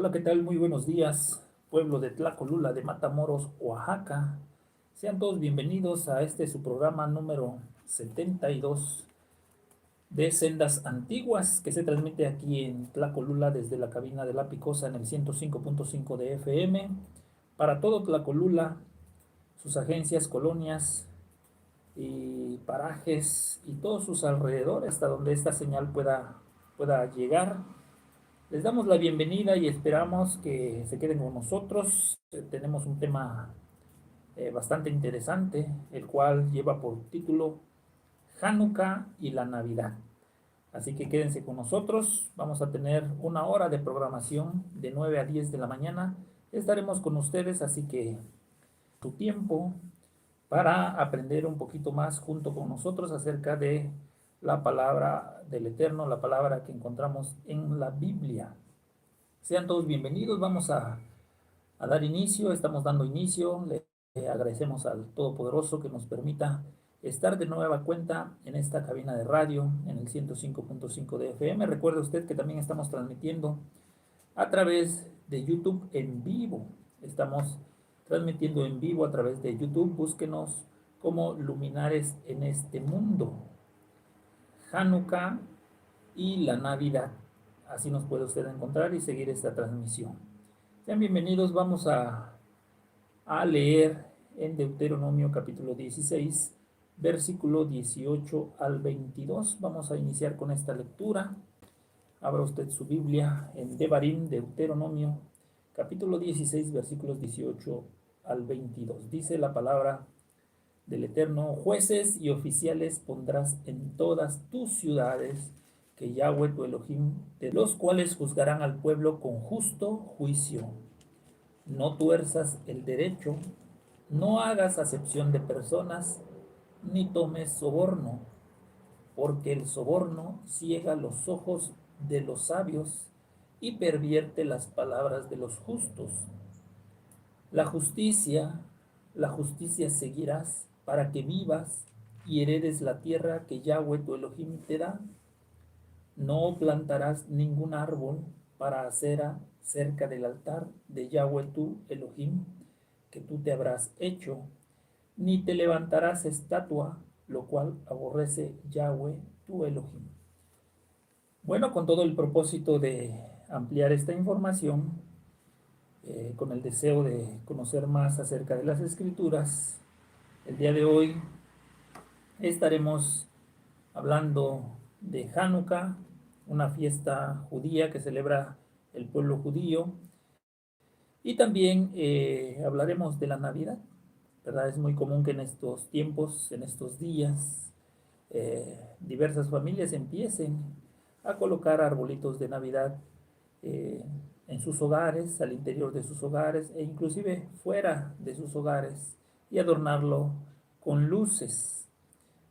Hola, ¿qué tal? Muy buenos días, pueblo de Tlacolula de Matamoros, Oaxaca. Sean todos bienvenidos a su programa número 72 de Sendas Antiguas, que se transmite aquí en Tlacolula desde la cabina de La Picosa en el 105.5 de FM, para todo Tlacolula, sus agencias, colonias y parajes y todos sus alrededores, hasta donde esta señal pueda llegar. Les damos la bienvenida y esperamos que se queden con nosotros. Tenemos un tema bastante interesante, el cual lleva por título Hanukkah y la Navidad. Así que quédense con nosotros. Vamos a tener una hora de programación de 9 a 10 de la mañana. Estaremos con ustedes, así que tu tiempo para aprender un poquito más junto con nosotros acerca de la palabra del Eterno, la palabra que encontramos en la Biblia. Sean todos bienvenidos, vamos a dar inicio, estamos dando inicio, le agradecemos al Todopoderoso que nos permita estar de nueva cuenta en esta cabina de radio en el 105.5 de FM. Recuerde usted que también estamos transmitiendo a través de YouTube en vivo, estamos transmitiendo en vivo a través de YouTube, búsquenos como Luminares en este mundo, Hanukkah y la Navidad. Así nos puede usted encontrar y seguir esta transmisión. Sean bienvenidos, vamos a leer en Deuteronomio capítulo 16, versículo 18 al 22. Vamos a iniciar con esta lectura. Abra usted su Biblia en Devarim, Deuteronomio capítulo 16, versículos 18 al 22. Dice la palabra del Eterno: jueces y oficiales pondrás en todas tus ciudades, que Yahweh tu Elohim, de los cuales juzgarán al pueblo con justo juicio. No tuerzas el derecho, no hagas acepción de personas, ni tomes soborno, porque el soborno ciega los ojos de los sabios y pervierte las palabras de los justos. La justicia, la justicia seguirás para que vivas y heredes la tierra que Yahweh tu Elohim te da. No plantarás ningún árbol para acera cerca del altar de Yahweh tu Elohim que tú te habrás hecho, ni te levantarás estatua, lo cual aborrece Yahweh tu Elohim. Bueno, con todo el propósito de ampliar esta información, con el deseo de conocer más acerca de las Escrituras, el día de hoy estaremos hablando de Hanukkah, una fiesta judía que celebra el pueblo judío, y también hablaremos de la Navidad, ¿verdad? Es muy común que en estos tiempos, en estos días, diversas familias empiecen a colocar arbolitos de Navidad eh, en sus hogares, al interior de sus hogares e inclusive fuera de sus hogares, y adornarlo con luces.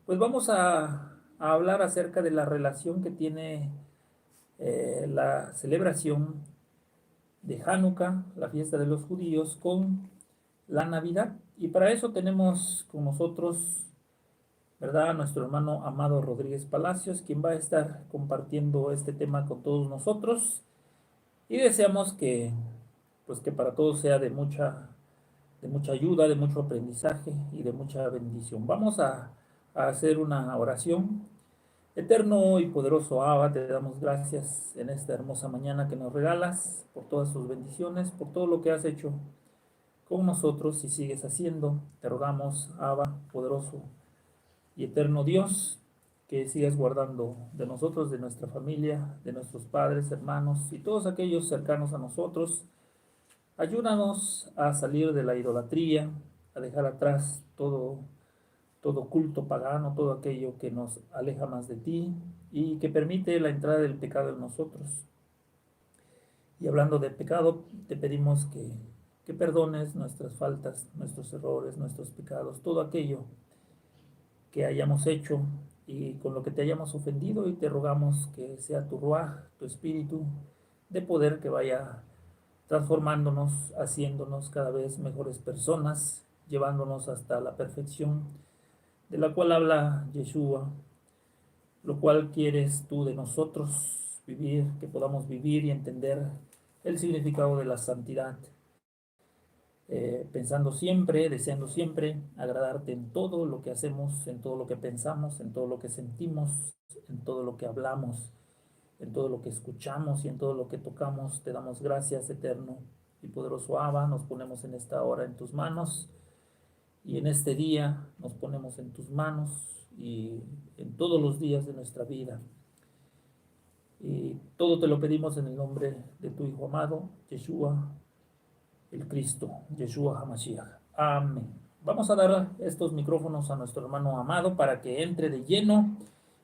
Pues vamos a hablar acerca de la relación que tiene la celebración de Hanukkah, la fiesta de los judíos, con la Navidad. Y para eso tenemos con nosotros, ¿verdad?, a nuestro hermano Amado Rodríguez Palacios, quien va a estar compartiendo este tema con todos nosotros. Y deseamos pues que para todos sea de mucha ayuda, de mucho aprendizaje y de mucha bendición. Vamos a hacer una oración. Eterno y poderoso Abba, te damos gracias en esta hermosa mañana que nos regalas, por todas tus bendiciones, por todo lo que has hecho con nosotros y sigues haciendo. Te rogamos, Abba, poderoso y eterno Dios, que sigas guardando de nosotros, de nuestra familia, de nuestros padres, hermanos y todos aquellos cercanos a nosotros. Ayúdanos a salir de la idolatría, a dejar atrás todo culto pagano, todo aquello que nos aleja más de ti y que permite la entrada del pecado en nosotros. Y hablando de pecado, te pedimos que perdones nuestras faltas, nuestros errores, nuestros pecados, todo aquello que hayamos hecho y con lo que te hayamos ofendido, y te rogamos que sea tu Ruaj, tu espíritu de poder, que vaya transformándonos, haciéndonos cada vez mejores personas, llevándonos hasta la perfección de la cual habla Yeshua, lo cual quieres tú de nosotros vivir, que podamos vivir y entender el significado de la santidad, pensando siempre, deseando siempre agradarte en todo lo que hacemos, en todo lo que pensamos, en todo lo que sentimos, en todo lo que hablamos, en todo lo que escuchamos y en todo lo que tocamos. Te damos gracias, eterno y poderoso Abba. Nos ponemos en esta hora en tus manos y en este día nos ponemos en tus manos y en todos los días de nuestra vida. Y todo te lo pedimos en el nombre de tu Hijo amado, Yeshua, el Cristo, Yeshua HaMashiach. Amén. Vamos a dar estos micrófonos a nuestro hermano amado para que entre de lleno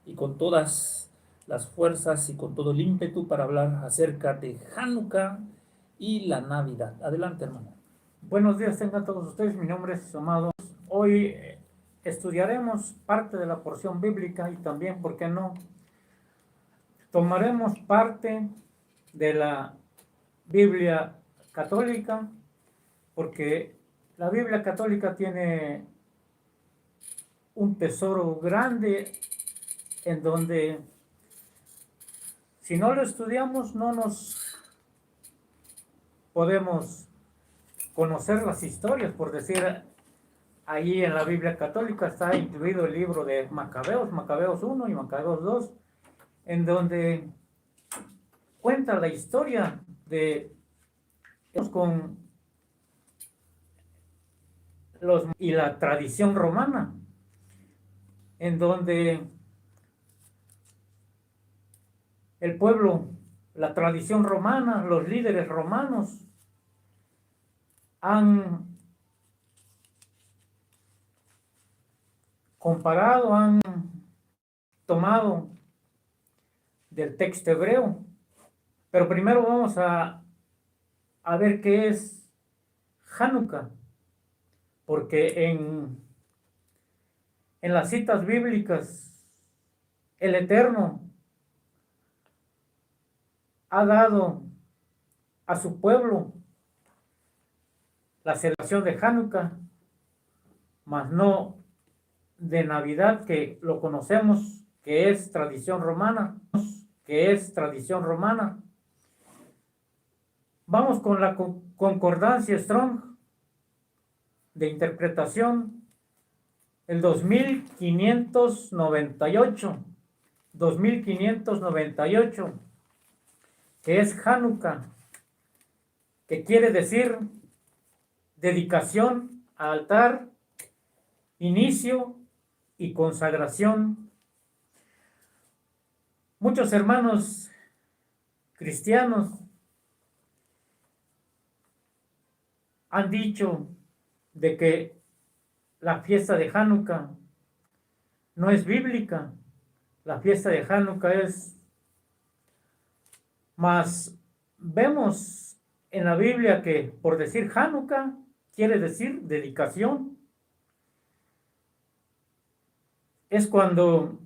y con todas las fuerzas y con todo el ímpetu para hablar acerca de Hanukkah y la Navidad. Adelante, hermano. Buenos días tengan todos ustedes, mi nombre es Amado. Hoy estudiaremos parte de la porción bíblica y también, ¿por qué no?, tomaremos parte de la Biblia católica, porque la Biblia católica tiene un tesoro grande en donde, si no lo estudiamos, no nos podemos conocer las historias. Por decir, ahí en la Biblia católica está incluido el libro de Macabeos, Macabeos 1 y Macabeos 2, en donde cuenta la historia de con los y la tradición romana, en donde el pueblo, la tradición romana, los líderes romanos han comparado, han tomado del texto hebreo. Pero primero vamos a ver qué es Hanukkah, porque en las citas bíblicas el Eterno ha dado a su pueblo la celebración de Hanukkah, mas no de Navidad, que lo conocemos, que es tradición romana, Vamos con la concordancia Strong de interpretación, el 2598, que es Hanukkah, que quiere decir dedicación a altar, inicio y consagración. Muchos hermanos cristianos han dicho de que la fiesta de Hanukkah no es bíblica. La fiesta de Hanukkah es, mas vemos en la Biblia que, por decir Hanukkah, quiere decir dedicación. Es cuando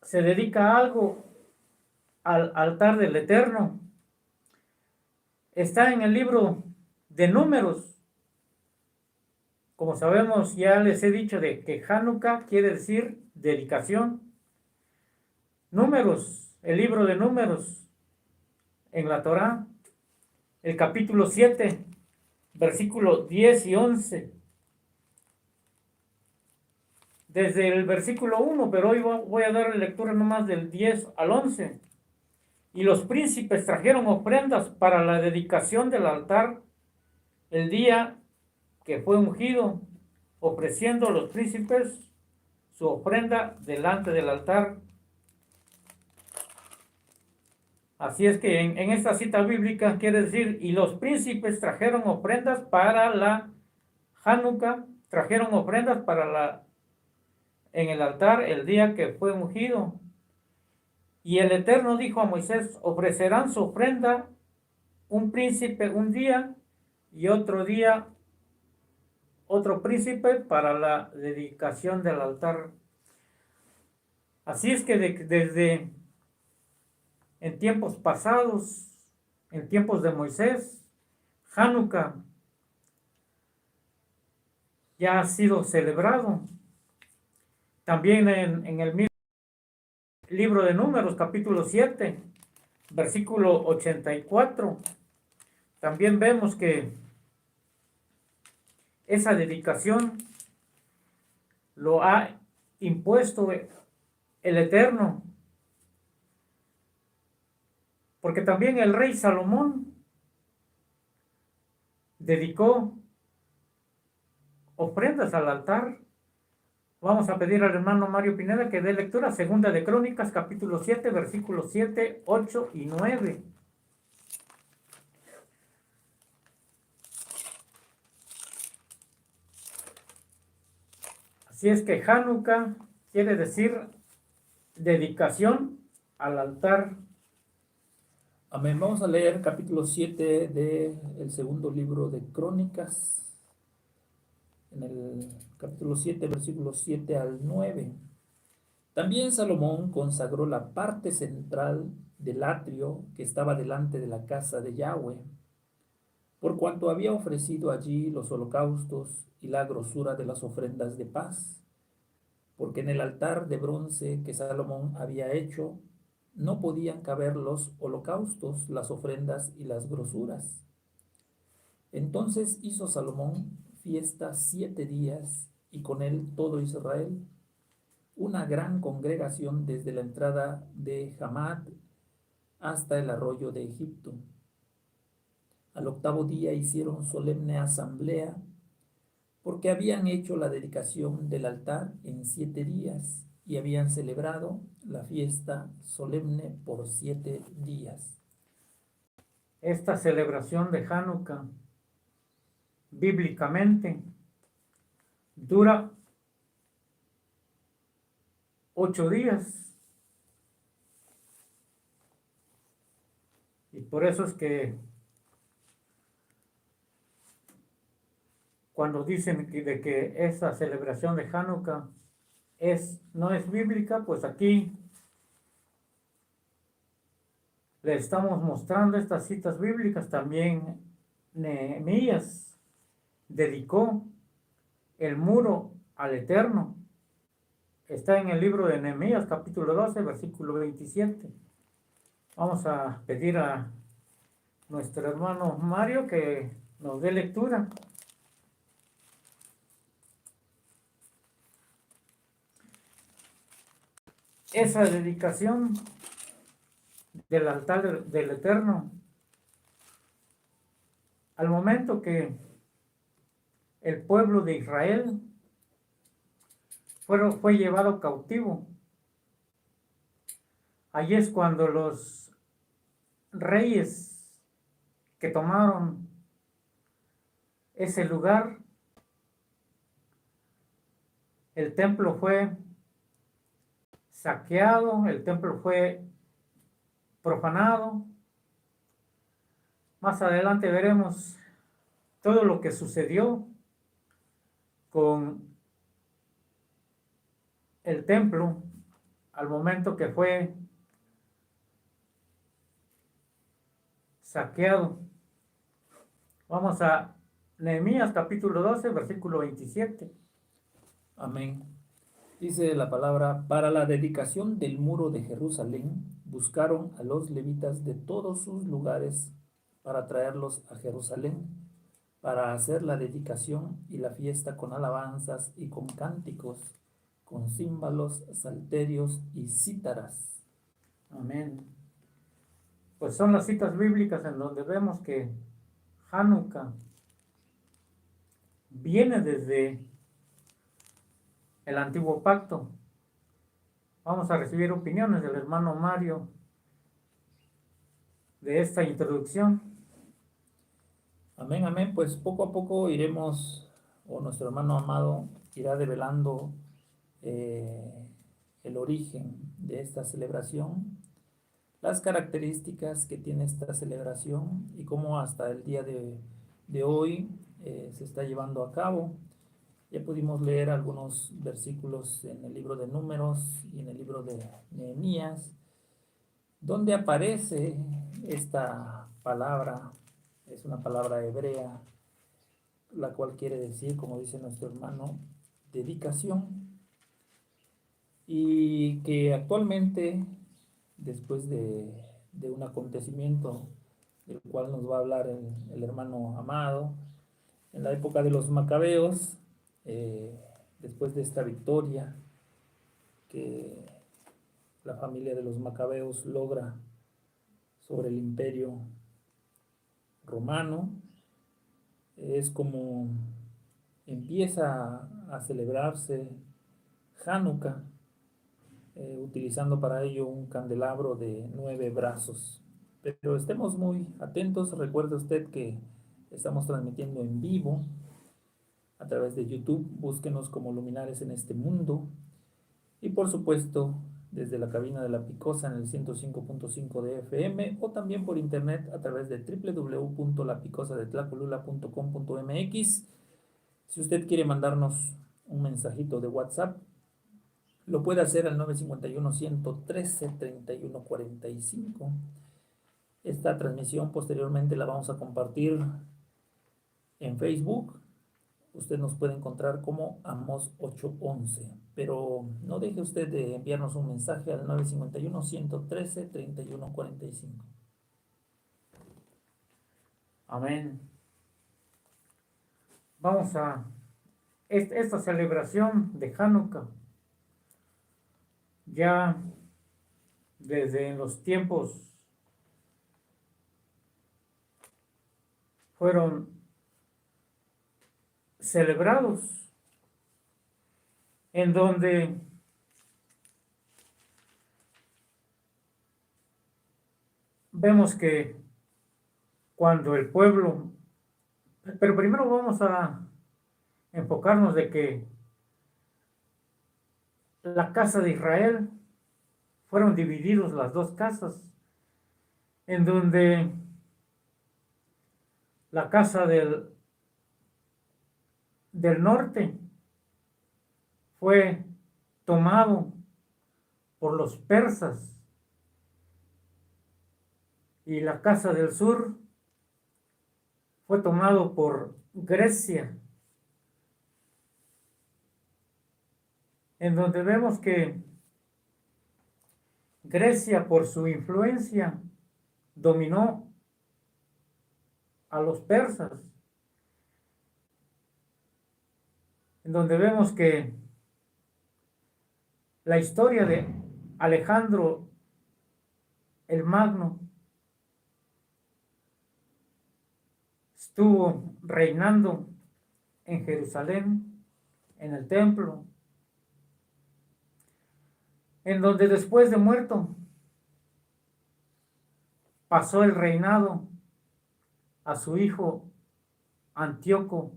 se dedica algo al altar del Eterno. Está en el libro de Números. Como sabemos, ya les he dicho de que Hanukkah quiere decir dedicación. Números, el libro de Números en la Torá, el capítulo 7, versículo 10 y 11. Desde el versículo 1, pero hoy voy a dar lectura nomás del 10 al 11. Y los príncipes trajeron ofrendas para la dedicación del altar el día que fue ungido, ofreciendo los príncipes su ofrenda delante del altar. Así es que en esta cita bíblica quiere decir, y los príncipes trajeron ofrendas para la Hanukkah, trajeron ofrendas en el altar el día que fue ungido. Y el Eterno dijo a Moisés, ofrecerán su ofrenda un príncipe un día y otro día otro príncipe para la dedicación del altar. Así es que desde en tiempos pasados, en tiempos de Moisés, Hanukkah ya ha sido celebrado. También en el mismo libro de Números, capítulo 7, versículo 84, también vemos que esa dedicación lo ha impuesto el Eterno, porque también el rey Salomón dedicó ofrendas al altar. Vamos a pedir al hermano Mario Pineda que dé lectura, segunda de Crónicas, capítulo 7, versículos 7, 8 y 9. Así es que Hanukkah quiere decir dedicación al altar. Amén. Vamos a leer capítulo 7 del segundo libro de Crónicas. En el capítulo 7, versículos 7 al 9. También Salomón consagró la parte central del atrio que estaba delante de la casa de Yahweh, por cuanto había ofrecido allí los holocaustos y la grosura de las ofrendas de paz, porque en el altar de bronce que Salomón había hecho no podían caber los holocaustos, las ofrendas y las grosuras. Entonces hizo Salomón fiesta 7 días, y con él todo Israel, una gran congregación desde la entrada de Hamat hasta el arroyo de Egipto. Al octavo día hicieron solemne asamblea, porque habían hecho la dedicación del altar en 7 días, y habían celebrado la fiesta solemne por 7 días. Esta celebración de Hanukkah, bíblicamente, dura 8 días. Y por eso es que cuando dicen de que esa celebración de Hanukkah no es bíblica, pues aquí le estamos mostrando estas citas bíblicas. También Nehemías dedicó el muro al Eterno. Está en el libro de Nehemías, capítulo 12, versículo 27. Vamos a pedir a nuestro hermano Mario que nos dé lectura. Esa dedicación del altar del Eterno, al momento que el pueblo de Israel fue llevado cautivo, allí es cuando los reyes que tomaron ese lugar, el templo fue saqueado, el templo fue profanado. Más adelante veremos todo lo que sucedió con el templo al momento que fue saqueado. Vamos a Nehemías capítulo 12, versículo 27. Amén. Dice la palabra: para la dedicación del muro de Jerusalén buscaron a los levitas de todos sus lugares para traerlos a Jerusalén, para hacer la dedicación y la fiesta con alabanzas y con cánticos, con címbalos, salterios y cítaras. Amén. Pues son las citas bíblicas en donde vemos que Hanukkah viene desde el antiguo pacto. Vamos a recibir opiniones del hermano Mario de esta introducción. Amén, amén. Pues poco a poco iremos, o nuestro hermano amado irá develando el origen de esta celebración, las características que tiene esta celebración y cómo hasta el día de hoy se está llevando a cabo. Ya pudimos leer algunos versículos en el libro de Números y en el libro de Nehemías, donde aparece esta palabra. Es una palabra hebrea, la cual quiere decir, como dice nuestro hermano, dedicación, y que actualmente, después de de un acontecimiento del cual nos va a hablar el hermano Amado. En la época de los macabeos, después de esta victoria que la familia de los macabeos logra sobre el imperio romano, es como empieza a celebrarse Hanukkah, utilizando para ello un candelabro de 9 brazos. Pero estemos muy atentos, recuerde usted que estamos transmitiendo en vivo a través de YouTube, búsquenos como Luminares en este Mundo, y por supuesto desde la cabina de La Picosa en el 105.5 de FM, o también por internet a través de www.lapicosadetlacolulla.com.mx. Si usted quiere mandarnos un mensajito de WhatsApp, lo puede hacer al 951-113-3145. Esta transmisión posteriormente la vamos a compartir en Facebook. Usted nos puede encontrar como Amos 811, pero no deje usted de enviarnos un mensaje al 951-113-3145. Amén. Vamos a esta celebración de Hanukkah, ya desde los tiempos fueron celebrados, en donde vemos que cuando el pueblo, pero primero vamos a enfocarnos de que la casa de Israel fueron divididos las dos casas, en donde la casa del norte fue tomado por los persas y la casa del sur fue tomado por Grecia, en donde vemos que Grecia, por su influencia, dominó a los persas, en donde vemos que la historia de Alejandro el Magno estuvo reinando en Jerusalén, en el templo, en donde después de muerto pasó el reinado a su hijo Antíoco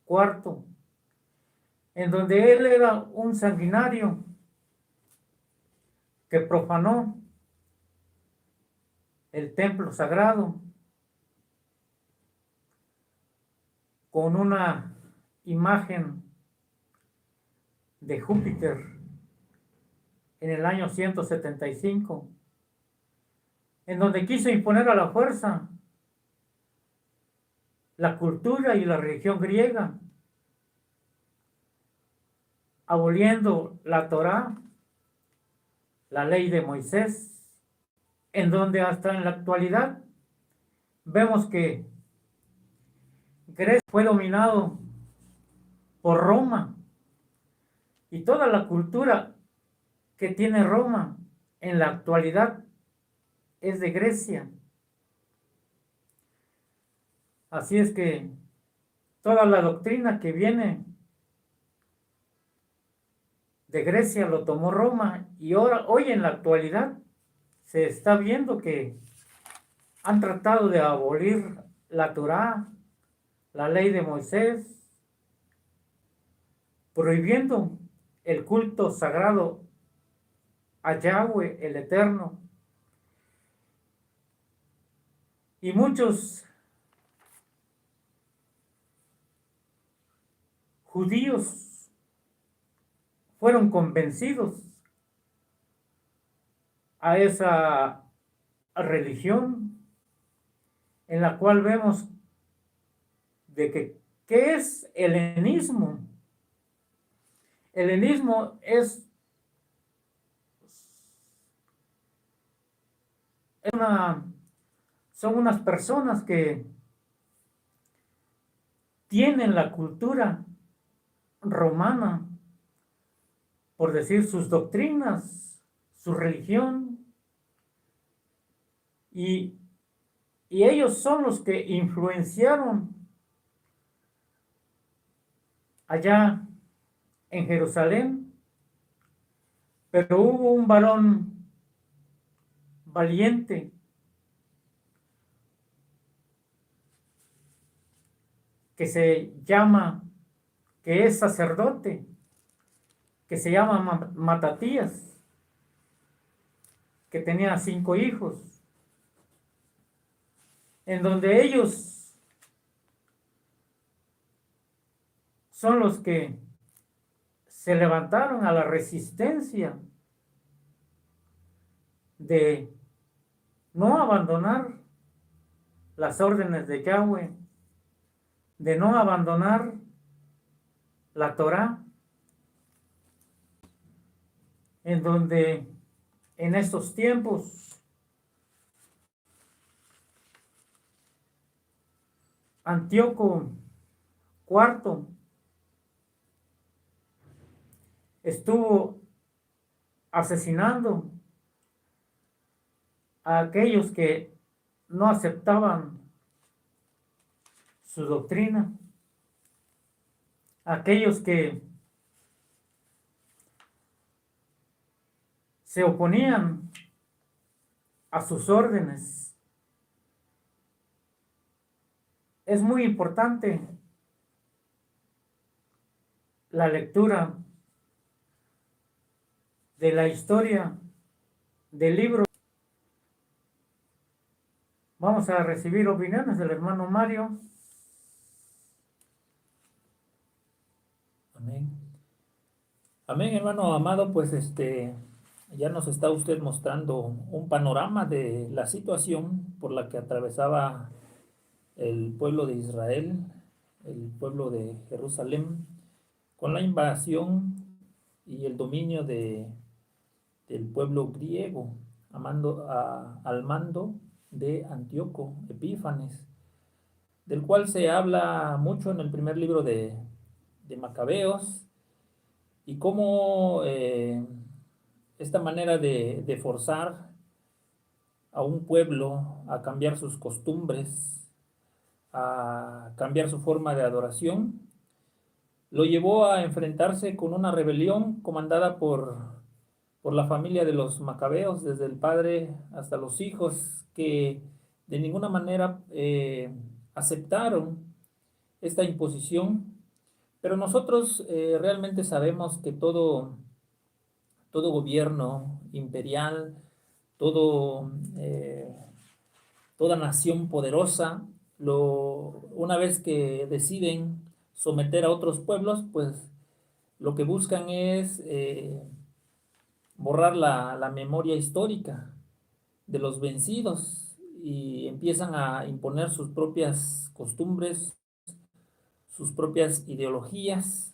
IV, en donde él era un sanguinario que profanó el templo sagrado con una imagen de Júpiter en el año 175, en donde quiso imponer a la fuerza la cultura y la religión griega, aboliendo la Torá, la ley de Moisés, en donde hasta en la actualidad vemos que Grecia fue dominado por Roma, y toda la cultura que tiene Roma en la actualidad es de Grecia. Así es que toda la doctrina que viene de Grecia lo tomó Roma, y hoy en la actualidad se está viendo que han tratado de abolir la Torá, la ley de Moisés, prohibiendo el culto sagrado a Yahweh, el Eterno. Y muchos judíos fueron convencidos a esa religión, en la cual vemos de que ¿qué es el helenismo? El helenismo es son unas personas que tienen la cultura romana, por decir sus doctrinas, su religión, y ellos son los que influenciaron allá en Jerusalén, pero hubo un varón valiente que es sacerdote, que se llama Matatías, que tenía 5 hijos, en donde ellos son los que se levantaron a la resistencia de no abandonar las órdenes de Yahweh, de no abandonar la Torá, en donde en estos tiempos Antíoco IV estuvo asesinando a aquellos que no aceptaban su doctrina, a aquellos que se oponían a sus órdenes. Es muy importante la lectura de la historia del libro. Vamos a recibir opiniones del hermano Mario. Amén. Amén, hermano amado, pues ya nos está usted mostrando un panorama de la situación por la que atravesaba el pueblo de Israel, el pueblo de Jerusalén, con la invasión y el dominio del pueblo griego, al mando de Antíoco Epífanes, del cual se habla mucho en el primer libro de Macabeos, y cómo esta manera de forzar a un pueblo a cambiar sus costumbres, a cambiar su forma de adoración, lo llevó a enfrentarse con una rebelión comandada por la familia de los Macabeos, desde el padre hasta los hijos, que de ninguna manera aceptaron esta imposición. Pero nosotros realmente sabemos que todo gobierno imperial, todo, toda nación poderosa, una vez que deciden someter a otros pueblos, pues lo que buscan es borrar la memoria histórica de los vencidos y empiezan a imponer sus propias costumbres, sus propias ideologías,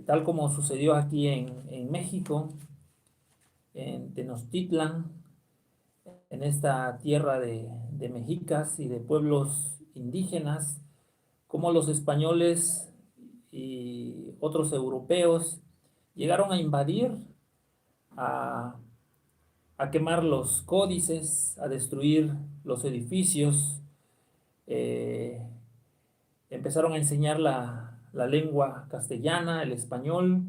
tal como sucedió aquí en México, en Tenochtitlan, en esta tierra de mexicas y de pueblos indígenas, como los españoles y otros europeos llegaron a invadir, a, a quemar los códices, a destruir los edificios, empezaron a enseñar la lengua castellana, el español,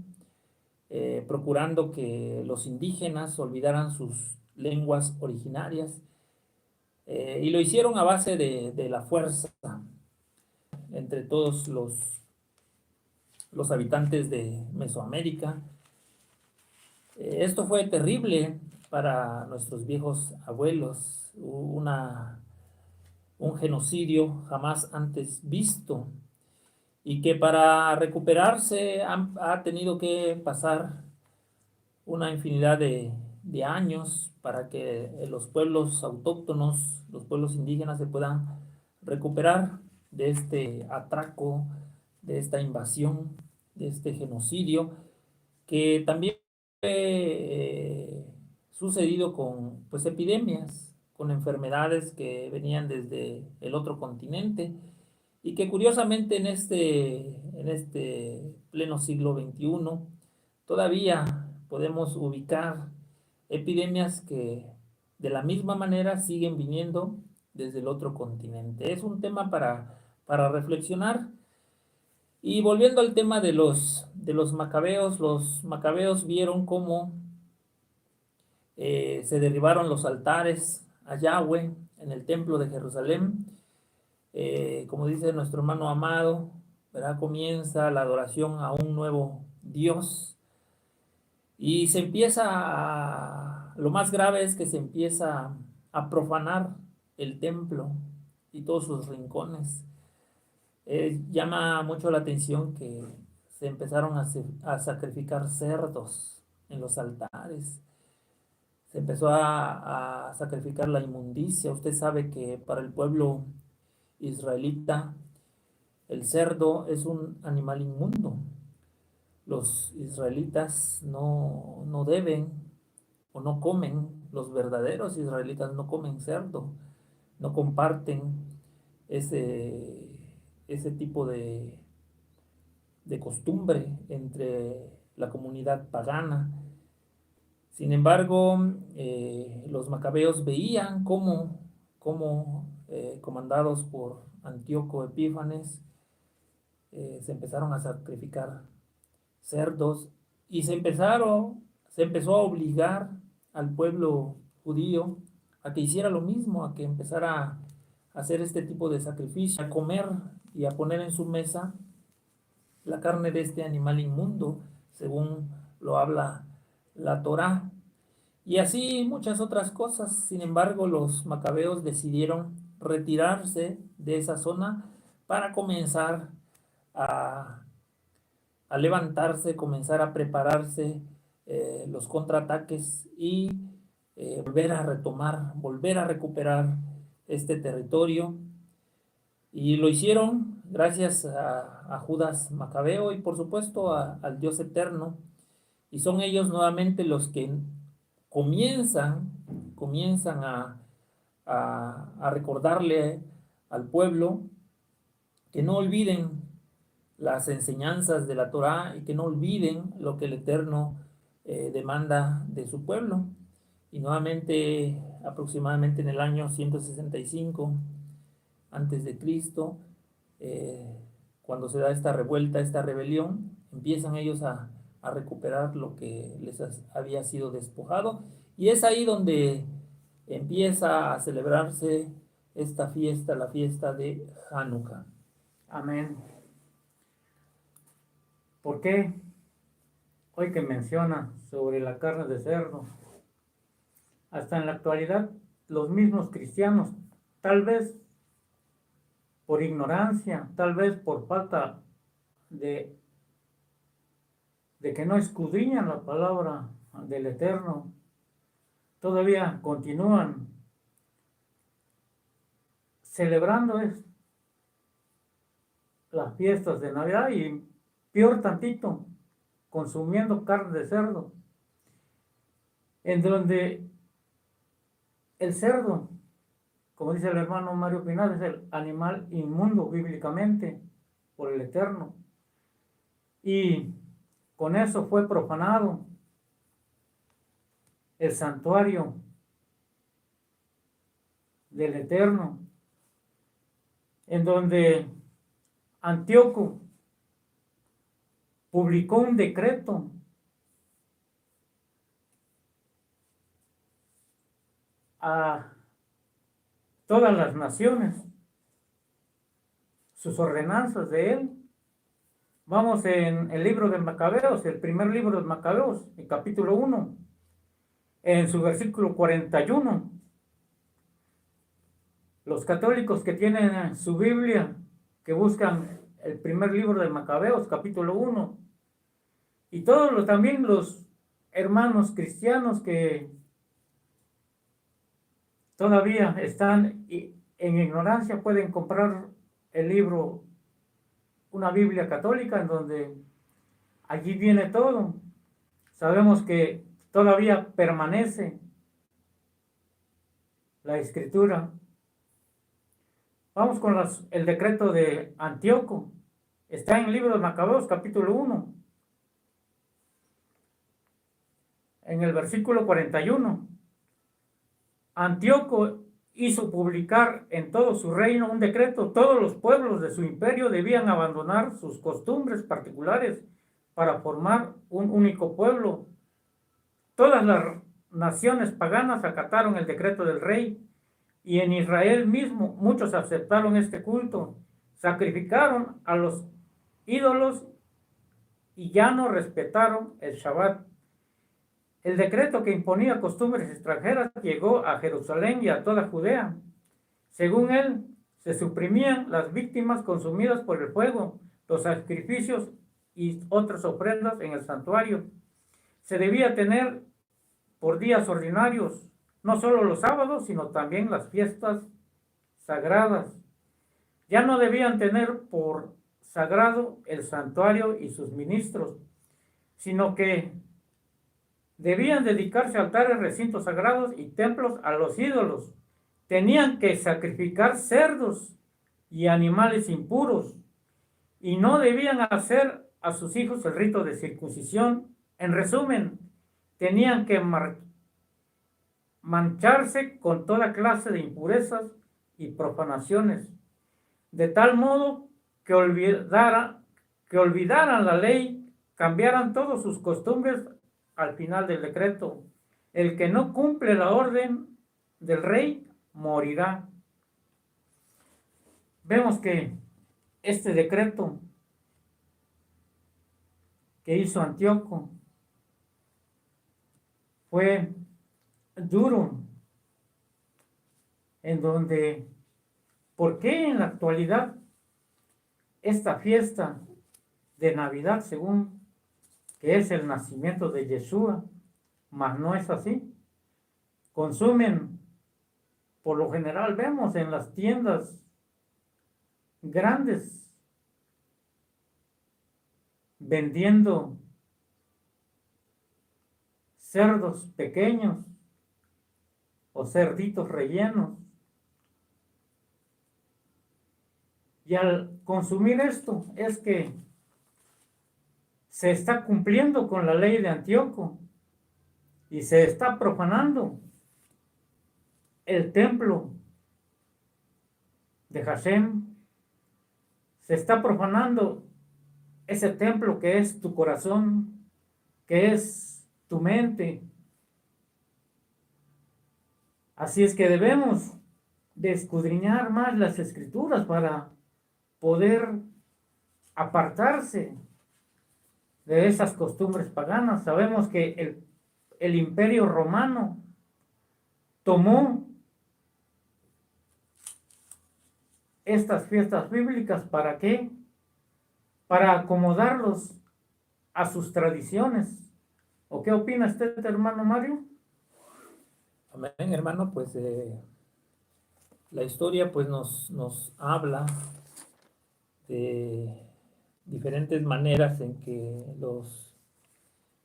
procurando que los indígenas olvidaran sus lenguas originarias, y lo hicieron a base de la fuerza entre todos los habitantes de Mesoamérica. Esto fue terrible para nuestros viejos abuelos, un genocidio jamás antes visto, y que para recuperarse ha tenido que pasar una infinidad de años para que los pueblos autóctonos, los pueblos indígenas se puedan recuperar de este atraco, de esta invasión, de este genocidio, que también fue sucedido con pues epidemias, con enfermedades que venían desde el otro continente y que curiosamente en este pleno siglo XXI todavía podemos ubicar epidemias que de la misma manera siguen viniendo desde el otro continente. Es un tema para reflexionar. Y volviendo al tema de los macabeos vieron cómo se derribaron los altares a Yahweh en el templo de Jerusalén. Como dice nuestro hermano amado, ¿verdad? Comienza la adoración a un nuevo Dios y se empieza lo más grave es que se empieza a profanar el templo y todos sus rincones. Llama mucho la atención que se empezaron a sacrificar cerdos en los altares. Se empezó a sacrificar la inmundicia. Usted sabe que para el pueblo israelita el cerdo es un animal inmundo. Los israelitas no deben o no comen, los verdaderos israelitas no comen cerdo, no comparten ese, ese tipo de costumbre entre la comunidad pagana. Sin embargo, los macabeos veían cómo comandados por Antíoco Epífanes, se empezaron a sacrificar cerdos y se empezó a obligar al pueblo judío a que hiciera lo mismo, a que empezara a hacer este tipo de sacrificio, a comer y a poner en su mesa la carne de este animal inmundo, según lo habla la Torá. Y así muchas otras cosas. Sin embargo, los macabeos decidieron retirarse de esa zona para comenzar a, a levantarse, comenzar a prepararse los contraataques y volver a retomar, volver a recuperar este territorio. Y lo hicieron gracias a Judas Macabeo y por supuesto al Dios eterno. Y son ellos nuevamente los que comienzan a recordarle al pueblo que no olviden las enseñanzas de la Torá y que no olviden lo que el Eterno demanda de su pueblo. Y nuevamente, aproximadamente en el año 165 antes de Cristo, cuando se da esta revuelta, esta rebelión, empiezan ellos a recuperar lo que les había sido despojado. Y es ahí donde empieza a celebrarse esta fiesta, la fiesta de Hanukkah. Amén. ¿Por qué? Hoy que menciona sobre la carne de cerdo, hasta en la actualidad los mismos cristianos, tal vez por ignorancia, tal vez por falta de que no escudriñan la palabra del Eterno, todavía continúan celebrando las fiestas de Navidad y peor tantito, consumiendo carne de cerdo, en donde el cerdo, como dice el hermano Mario Pinal, es el animal inmundo bíblicamente por el Eterno. Y con eso fue profanado el santuario del Eterno, en donde Antíoco publicó un decreto a todas las naciones, sus ordenanzas de él. Vamos en el libro de Macabeos, el primer libro de Macabeos, el capítulo 1, en su versículo 41. Los católicos que tienen su Biblia, que buscan el primer libro de Macabeos, capítulo 1, y también los hermanos cristianos que todavía están en ignorancia, pueden comprar el libro, una Biblia católica, en donde allí viene todo. Sabemos que todavía permanece la escritura. Vamos con el decreto de Antíoco. Está en el libro de Macabeos, capítulo 1, en el versículo 41. Antíoco hizo publicar en todo su reino un decreto. Todos los pueblos de su imperio debían abandonar sus costumbres particulares para formar un único pueblo. Todas las naciones paganas acataron el decreto del rey, y en Israel mismo muchos aceptaron este culto, sacrificaron a los ídolos y ya no respetaron el Shabbat. El decreto que imponía costumbres extranjeras llegó a Jerusalén y a toda Judea. Según él, se suprimían las víctimas consumidas por el fuego, los sacrificios y otras ofrendas en el santuario. Se debía tener por días ordinarios, no solo los sábados, sino también las fiestas sagradas. Ya no debían tener por sagrado el santuario y sus ministros, sino que debían dedicarse a altares, recintos sagrados y templos a los ídolos. Tenían que sacrificar cerdos y animales impuros, y no debían hacer a sus hijos el rito de circuncisión. En resumen, tenían que mancharse con toda clase de impurezas y profanaciones, de tal modo que olvidaran la ley, cambiaran todas sus costumbres al final del decreto. El que no cumple la orden del rey morirá. Vemos que este decreto que hizo Antíoco fue duro, en donde, ¿por qué en la actualidad esta fiesta de Navidad, según que es el nacimiento de Yeshua, mas no es así? Consumen, por lo general vemos en las tiendas grandes, vendiendo cerdos pequeños o cerditos rellenos. Y al consumir esto es que se está cumpliendo con la ley de Antíoco y se está profanando el templo de Hashem. Se está profanando ese templo que es tu corazón, que es tu mente. Así es que debemos de escudriñar más las escrituras para poder apartarse de esas costumbres paganas. Sabemos que el Imperio Romano tomó estas fiestas bíblicas. ¿Para qué? Para acomodarlos a sus tradiciones. ¿O qué opina usted, hermano Mario? Amén, hermano, pues la historia pues nos habla de diferentes maneras en que los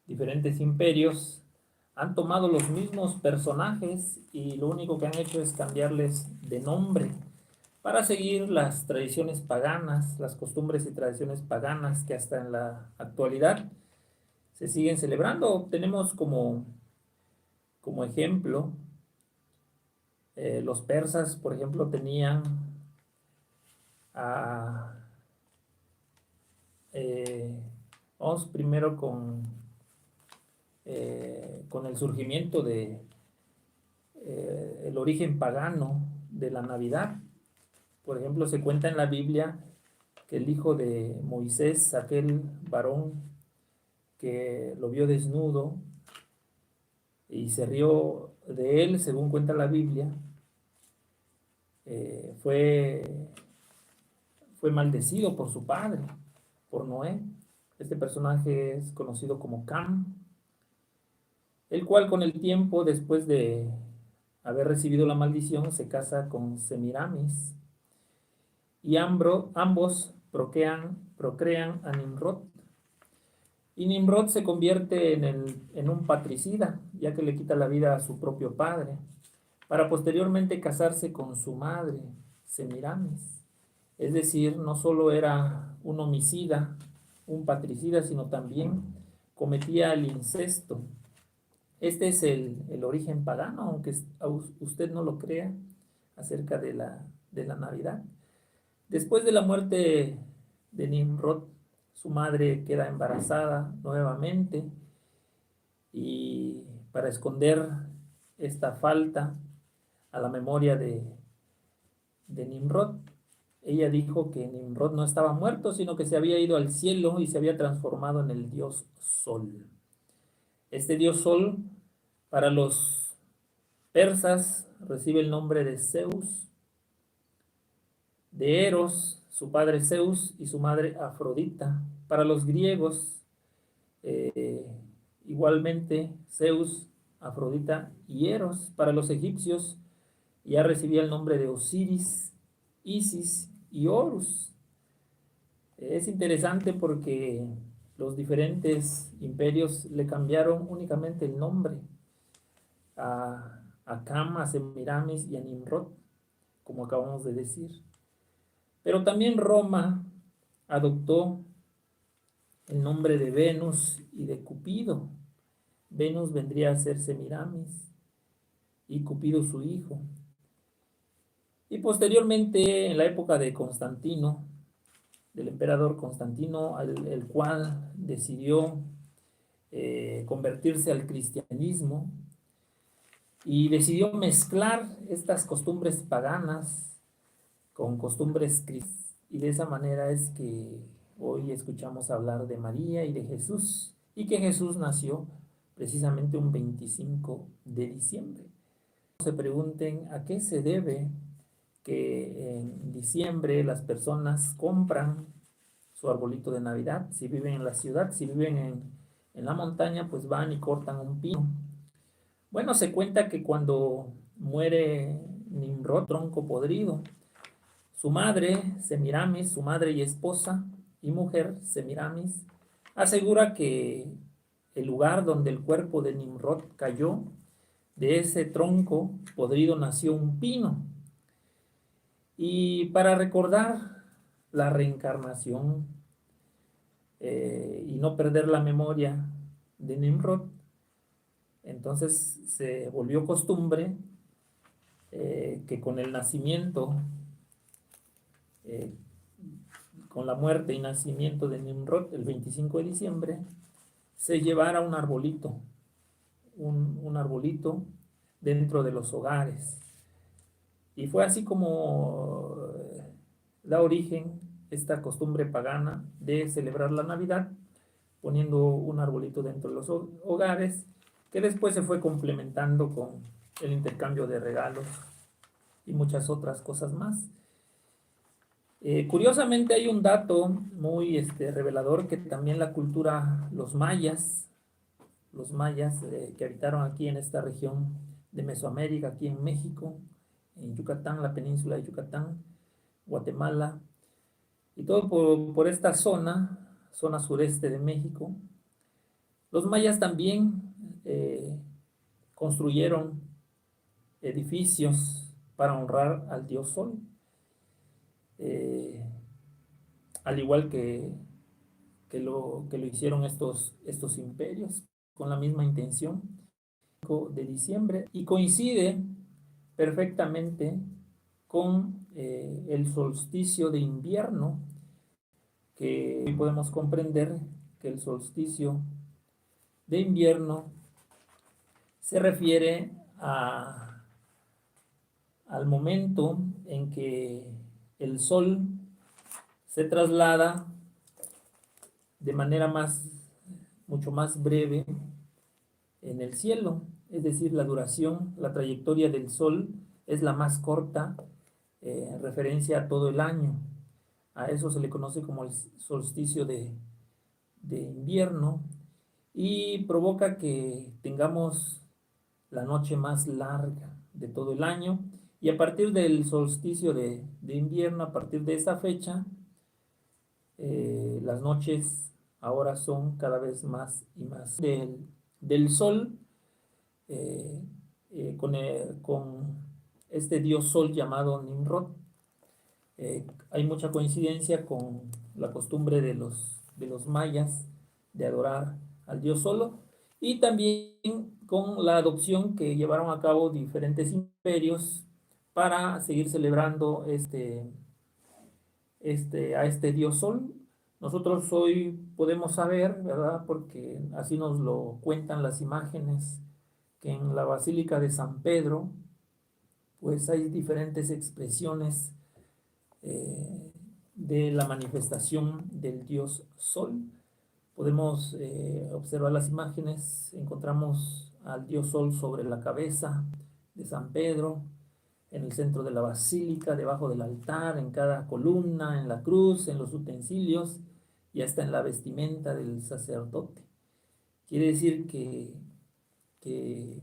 diferentes imperios han tomado los mismos personajes y lo único que han hecho es cambiarles de nombre para seguir las tradiciones paganas, las costumbres y tradiciones paganas que hasta en la actualidad se siguen celebrando. Tenemos como ejemplo, los persas, por ejemplo, tenían vamos primero con el surgimiento de el origen pagano de la Navidad. Por ejemplo, se cuenta en la Biblia que el hijo de Moisés, aquel varón que lo vio desnudo y se rió de él, según cuenta la Biblia, fue maldecido por su padre, por Noé. Este personaje es conocido como Cam, el cual con el tiempo, después de haber recibido la maldición, se casa con Semiramis y ambos procrean a Nimrod. Y Nimrod se convierte en un patricida, ya que le quita la vida a su propio padre, para posteriormente casarse con su madre, Semiramis. Es decir, no solo era un homicida, un patricida, sino también cometía el incesto. Este es el origen pagano, aunque usted no lo crea, acerca de la Navidad. Después de la muerte de Nimrod, su madre queda embarazada nuevamente y para esconder esta falta a la memoria de Nimrod, ella dijo que Nimrod no estaba muerto, sino que se había ido al cielo y se había transformado en el dios Sol. Este dios Sol, para los persas, recibe el nombre de Zeus, de Eros, su padre Zeus, y su madre Afrodita. Para los griegos, igualmente Zeus, Afrodita y Eros. Para los egipcios, ya recibía el nombre de Osiris, Isis y Horus. Es interesante porque los diferentes imperios le cambiaron únicamente el nombre a Cam, a Semiramis y a Nimrod, como acabamos de decir. Pero también Roma adoptó el nombre de Venus y de Cupido. Venus vendría a ser Semiramis y Cupido su hijo. Y posteriormente, en la época de Constantino, del emperador Constantino, el cual decidió convertirse al cristianismo y decidió mezclar estas costumbres paganas con costumbres cristianas. Y de esa manera es que hoy escuchamos hablar de María y de Jesús, y que Jesús nació precisamente un 25 de diciembre. Se pregunten a qué se debe que en diciembre las personas compran su arbolito de Navidad. Si viven en la ciudad, si viven en la montaña, pues van y cortan un pino. Bueno, se cuenta que cuando muere Nimrod, tronco podrido, su madre, Semiramis, su madre y esposa y mujer, Semiramis, asegura que el lugar donde el cuerpo de Nimrod cayó, de ese tronco podrido nació un pino. Y para recordar la reencarnación y no perder la memoria de Nimrod, entonces se volvió costumbre que con el nacimiento, con la muerte y nacimiento de Nimrod, el 25 de diciembre, se llevara un arbolito, un arbolito dentro de los hogares. Y fue así como da origen esta costumbre pagana de celebrar la Navidad, poniendo un arbolito dentro de los hogares, que después se fue complementando con el intercambio de regalos y muchas otras cosas más. Curiosamente hay un dato muy revelador, que también la cultura, los mayas que habitaron aquí en esta región de Mesoamérica, aquí en México, en Yucatán, la península de Yucatán, Guatemala, y todo por esta zona sureste de México. Los mayas también construyeron edificios para honrar al dios Sol, al igual que lo hicieron estos imperios, con la misma intención, de diciembre, y coincide perfectamente con el solsticio de invierno, que hoy podemos comprender que el solsticio de invierno se refiere al momento en que el sol se traslada de manera mucho más breve en el cielo, es decir, la duración, la trayectoria del sol es la más corta en referencia a todo el año. A eso se le conoce como el solsticio de invierno, y provoca que tengamos la noche más larga de todo el año. Y a partir del solsticio de invierno, a partir de esa fecha, las noches ahora son cada vez más y más del sol, con este dios sol llamado Nimrod. Hay mucha coincidencia con la costumbre de los mayas de adorar al dios solo, y también con la adopción que llevaron a cabo diferentes imperios para seguir celebrando a este dios sol. Nosotros hoy podemos saber, ¿verdad? Porque así nos lo cuentan las imágenes, que en la Basílica de San Pedro, pues hay diferentes expresiones de la manifestación del dios sol. Podemos observar las imágenes, encontramos al dios sol sobre la cabeza de San Pedro, en el centro de la basílica, debajo del altar, en cada columna, en la cruz, en los utensilios y hasta en la vestimenta del sacerdote. Quiere decir que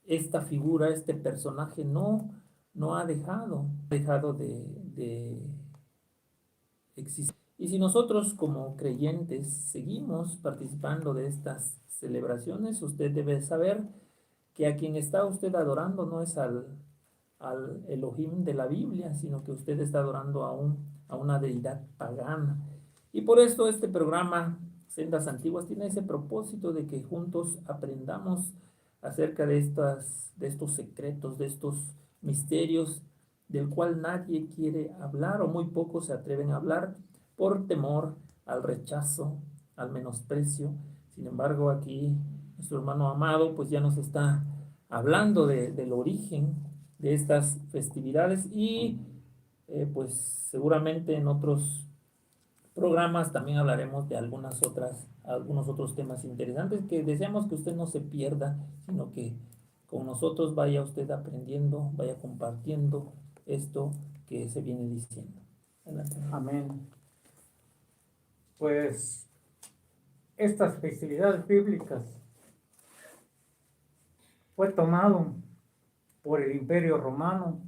esta figura, este personaje no ha dejado de existir. Y si nosotros como creyentes seguimos participando de estas celebraciones, usted debe saber que a quien está usted adorando no es al Elohim de la Biblia, sino que usted está adorando a una deidad pagana. Y por esto este programa Sendas Antiguas tiene ese propósito de que juntos aprendamos acerca de estos secretos, de estos misterios del cual nadie quiere hablar o muy pocos se atreven a hablar por temor al rechazo, al menosprecio. Sin embargo, aquí nuestro hermano amado pues ya nos está hablando del origen de estas festividades, y pues seguramente en otros programas también hablaremos de algunos otros temas interesantes que deseamos que usted no se pierda, sino que con nosotros vaya usted aprendiendo, vaya compartiendo esto que se viene diciendo. Adelante. Amén. Pues estas festividades bíblicas fue tomado por el Imperio Romano,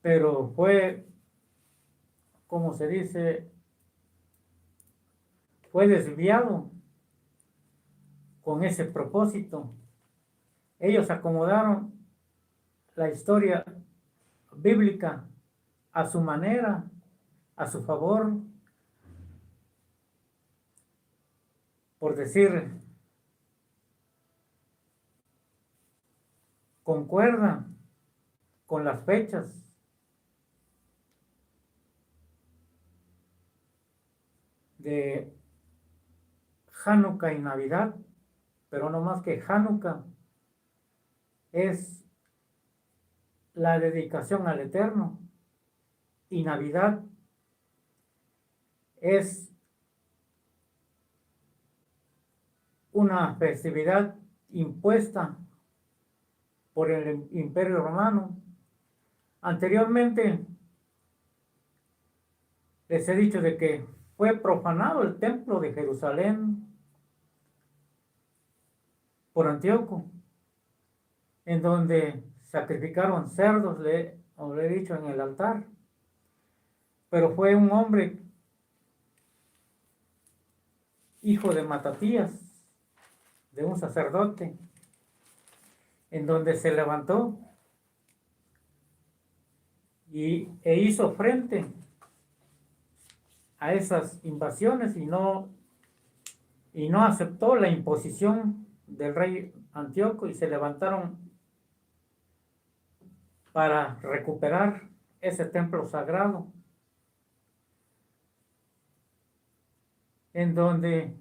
pero fue, como se dice, fue desviado con ese propósito. Ellos acomodaron la historia bíblica a su manera, a su favor, por decir, concuerda con las fechas de Hanukkah y Navidad, pero no más que Hanukkah es la dedicación al Eterno y Navidad es una festividad impuesta por el Imperio Romano. Anteriormente les he dicho de que fue profanado el templo de Jerusalén por Antíoco, en donde sacrificaron cerdos, como le he dicho, en el altar. Pero fue un hombre, hijo de Matatías, de un sacerdote, en donde se levantó e hizo frente a esas invasiones y no aceptó la imposición del rey Antíoco, y se levantaron para recuperar ese templo sagrado, en donde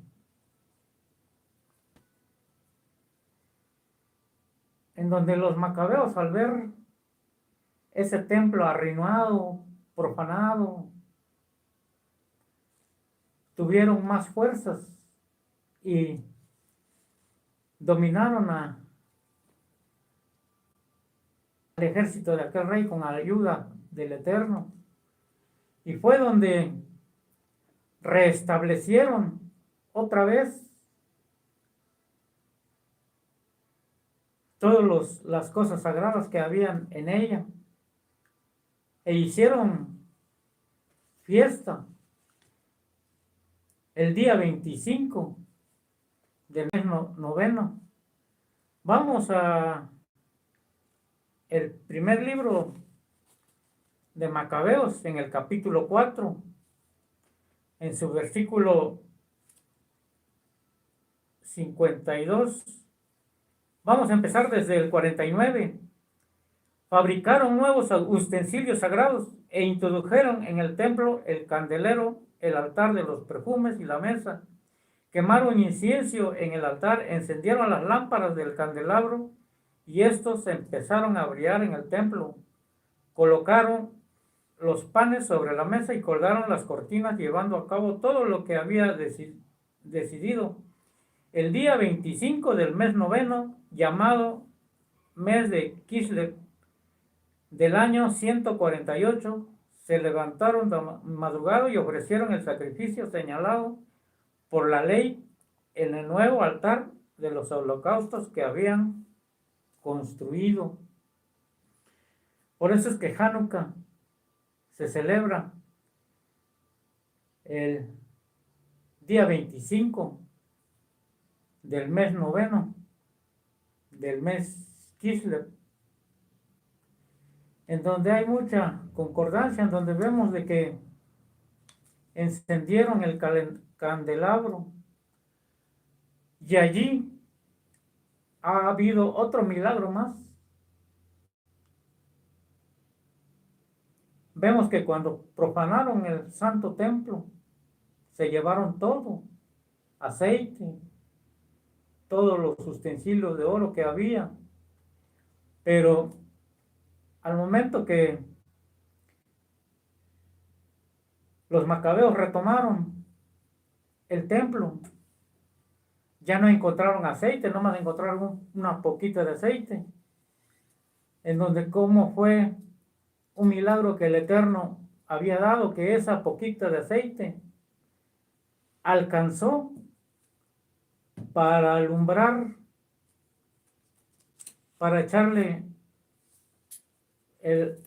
los macabeos, al ver ese templo arruinado, profanado, tuvieron más fuerzas y dominaron al ejército de aquel rey con la ayuda del Eterno, y fue donde restablecieron otra vez todas las cosas sagradas que habían en ella, e hicieron fiesta el día 25 del mes noveno. Vamos a el primer libro de Macabeos, en el capítulo 4, en su versículo 52. Vamos a empezar desde el 49. Fabricaron nuevos utensilios sagrados e introdujeron en el templo el candelero, el altar de los perfumes y la mesa. Quemaron incienso en el altar, encendieron las lámparas del candelabro y estos empezaron a brillar en el templo. Colocaron los panes sobre la mesa y colgaron las cortinas, llevando a cabo todo lo que había decidido. El día 25 del mes noveno, llamado mes de Kislev, del año 148, se levantaron de madrugada y ofrecieron el sacrificio señalado por la ley en el nuevo altar de los holocaustos que habían construido. Por eso es que Hanukkah se celebra el día 25 del mes noveno, del mes Kislev, en donde hay mucha concordancia, en donde vemos de que encendieron el candelabro y allí ha habido otro milagro más. Vemos que cuando profanaron el santo templo, se llevaron todo, aceite, todos los utensilios de oro que había, pero al momento que los macabeos retomaron el templo, ya no encontraron aceite, nomás encontraron una poquita de aceite, en donde como fue un milagro que el Eterno había dado, que esa poquita de aceite alcanzó para alumbrar, para echarle el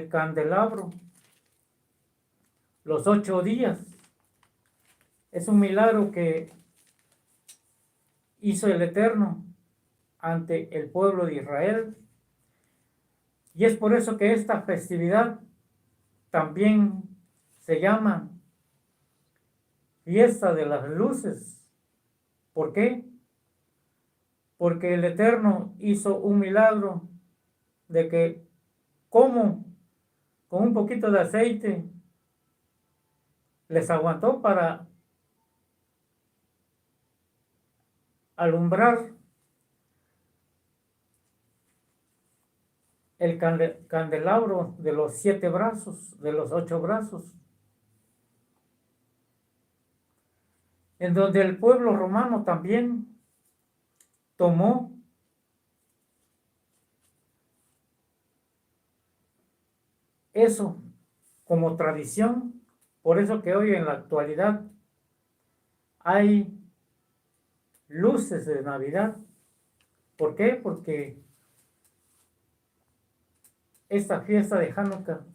candelabro los 8 días. Es un milagro que hizo el Eterno ante el pueblo de Israel. Y es por eso que esta festividad también se llama Fiesta de las Luces. ¿Por qué? Porque el Eterno hizo un milagro de que, como con un poquito de aceite, les aguantó para alumbrar el candelabro de los 7 brazos, de los 8 brazos, en donde el pueblo romano también tomó eso como tradición. Por eso que hoy en la actualidad hay luces de Navidad. ¿Por qué? Porque esta fiesta de Hanukkah,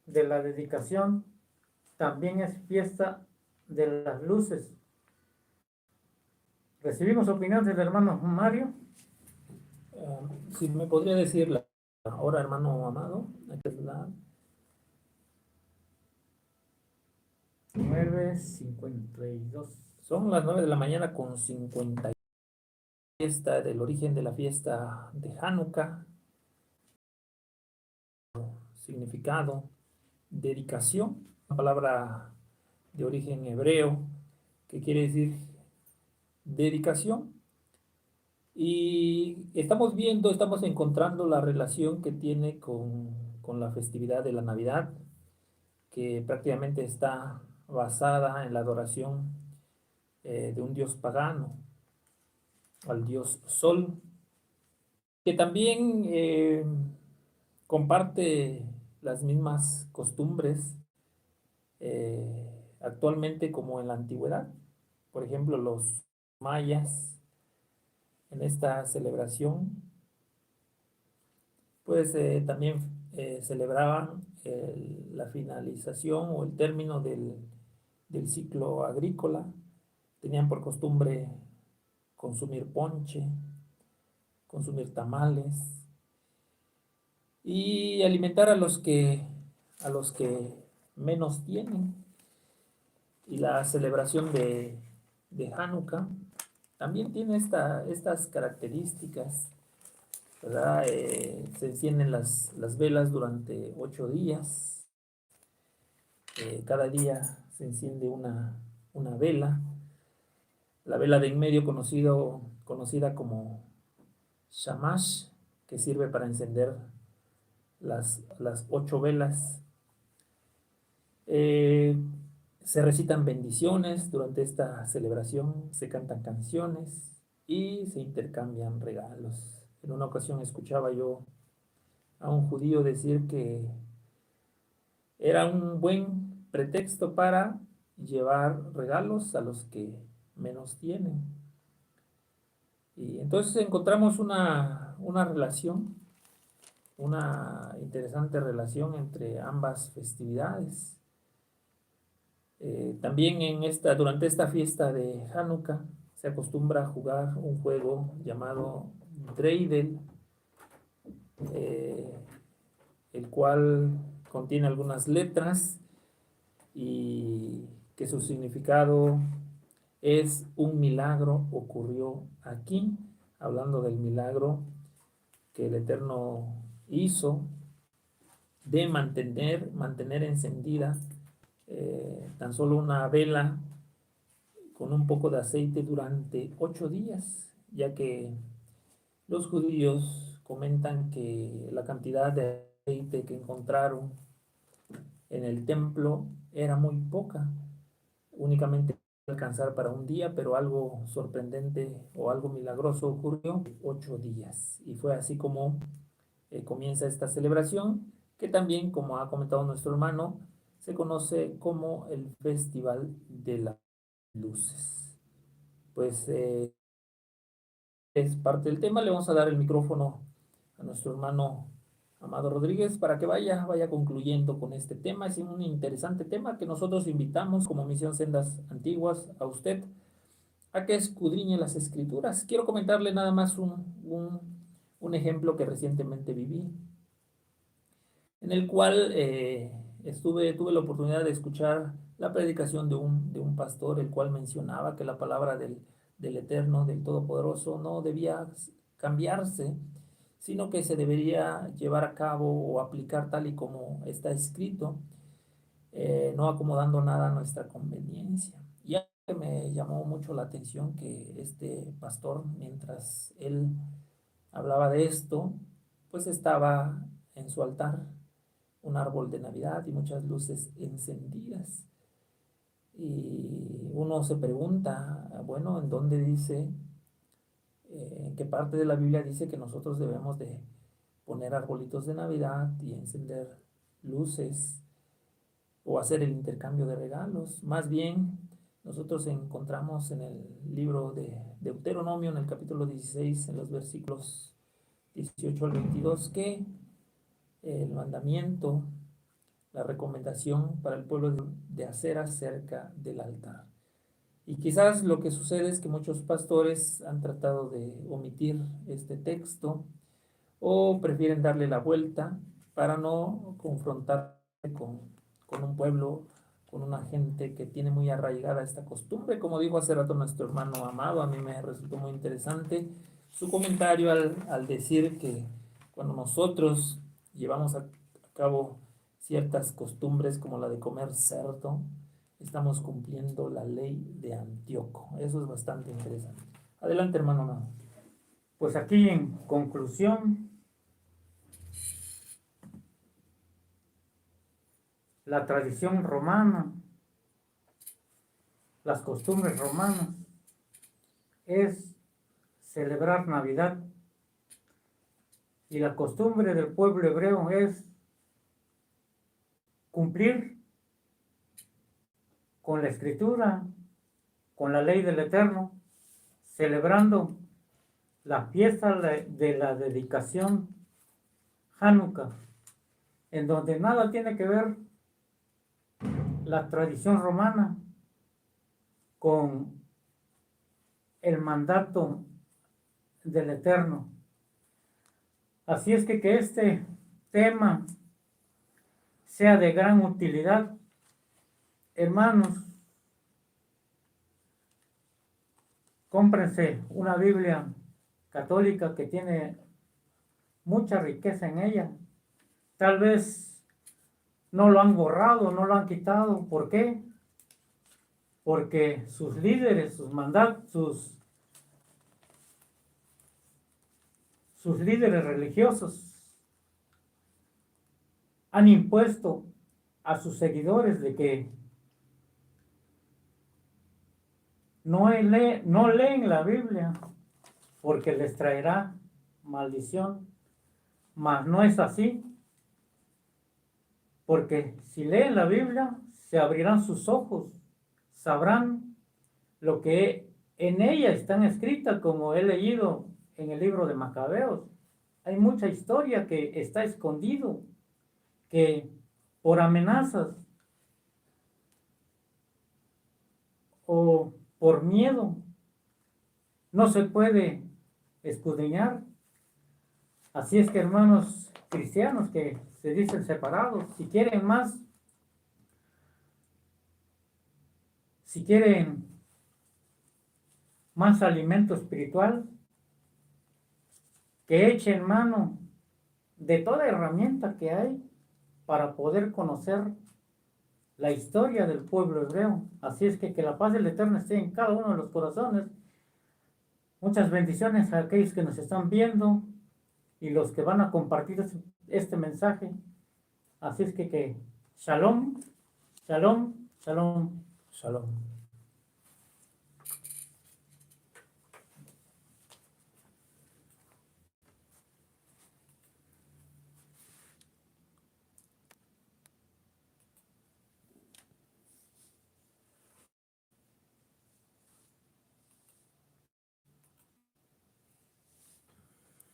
de la dedicación, también es fiesta de las luces. ¿Recibimos opinión del hermano Mario? Si me podría decir la hora, hermano amado, esta es la 9:52. Son las 9 de la mañana con 50. Fiesta del origen de la fiesta de Hanukkah, significado, dedicación, una palabra de origen hebreo que quiere decir dedicación. Y estamos encontrando la relación que tiene con la festividad de la Navidad, que prácticamente está basada en la adoración de un dios pagano, al dios Sol, que también comparte las mismas costumbres actualmente como en la antigüedad. Por ejemplo, los mayas en esta celebración pues también celebraban la finalización o el término del ciclo agrícola. Tenían por costumbre consumir ponche, consumir tamales y alimentar a los que menos tienen. Y la celebración de Hanukkah también tiene estas características, ¿verdad? Se encienden las velas durante 8 días. Cada día se enciende una vela. La vela de en medio conocida como shamash, que sirve para encender las 8 velas. Se recitan bendiciones durante esta celebración, se cantan canciones y se intercambian regalos. En una ocasión escuchaba yo a un judío decir que era un buen pretexto para llevar regalos a los que menos tienen. Y entonces encontramos una relación, una interesante relación entre ambas festividades. También durante esta fiesta de Hanukkah se acostumbra a jugar un juego llamado Dreidel, el cual contiene algunas letras y que su significado es un milagro ocurrió aquí, hablando del milagro que el Eterno hizo de mantener encendida tan solo una vela con un poco de aceite durante 8 días, ya que los judíos comentan que la cantidad de aceite que encontraron en el templo era muy poca, únicamente alcanzar para un día, pero algo sorprendente o algo milagroso ocurrió 8 días. Y fue así como comienza esta celebración, que también, como ha comentado nuestro hermano, se conoce como el Festival de las Luces. Pues es parte del tema. Le vamos a dar el micrófono a nuestro hermano Amado Rodríguez para que vaya concluyendo con este tema. Es un interesante tema que nosotros invitamos como Misión Sendas Antiguas a usted a que escudriñe las escrituras. Quiero comentarle nada más un ejemplo que recientemente viví, en el cual tuve la oportunidad de escuchar la predicación de un pastor, el cual mencionaba que la palabra del Eterno, del Todopoderoso, no debía cambiarse, sino que se debería llevar a cabo o aplicar tal y como está escrito, no acomodando nada a nuestra conveniencia. Y algo que me llamó mucho la atención, que este pastor, mientras él hablaba de esto, pues estaba en su altar un árbol de Navidad y muchas luces encendidas. Y uno se pregunta, bueno, ¿en dónde dice, en qué parte de la Biblia dice que nosotros debemos de poner arbolitos de Navidad y encender luces o hacer el intercambio de regalos? Más bien, nosotros encontramos en el libro de Deuteronomio, en el capítulo 16, en los versículos 18 al 22, que el mandamiento, la recomendación para el pueblo de hacer acerca del altar. Y quizás lo que sucede es que muchos pastores han tratado de omitir este texto o prefieren darle la vuelta para no confrontarse con un pueblo, con una gente que tiene muy arraigada esta costumbre. Como dijo hace rato nuestro hermano Amado, a mí me resultó muy interesante su comentario al decir que cuando nosotros llevamos a cabo ciertas costumbres como la de comer cerdo, estamos cumpliendo la ley de Antíoco. Eso es bastante interesante. Adelante, hermano Amado. Pues aquí en conclusión, la tradición romana, las costumbres romanas, es celebrar Navidad. Y la costumbre del pueblo hebreo es cumplir con la escritura, con la ley del Eterno, celebrando la fiesta de la dedicación Hanukkah, en donde nada tiene que ver la tradición romana con el mandato del Eterno. Así es que este tema sea de gran utilidad. Hermanos, cómprense una Biblia católica que tiene mucha riqueza en ella. Tal vez no lo han borrado, no lo han quitado. ¿Por qué? Porque sus líderes, sus líderes religiosos han impuesto a sus seguidores de que no leen la Biblia porque les traerá maldición. Mas no es así, porque si leen la Biblia se abrirán sus ojos, sabrán lo que en ella están escritas, como he leído en el libro de Macabeos. Hay mucha historia que está escondido, que por amenazas o por miedo no se puede escudriñar. Así es que, hermanos cristianos que se dicen separados, si quieren más alimento espiritual, que echen mano de toda herramienta que hay para poder conocer la historia del pueblo hebreo. Así es que la paz del Eterno esté en cada uno de los corazones. Muchas bendiciones a aquellos que nos están viendo y los que van a compartir este mensaje. Así es que shalom, shalom, shalom. Shalom.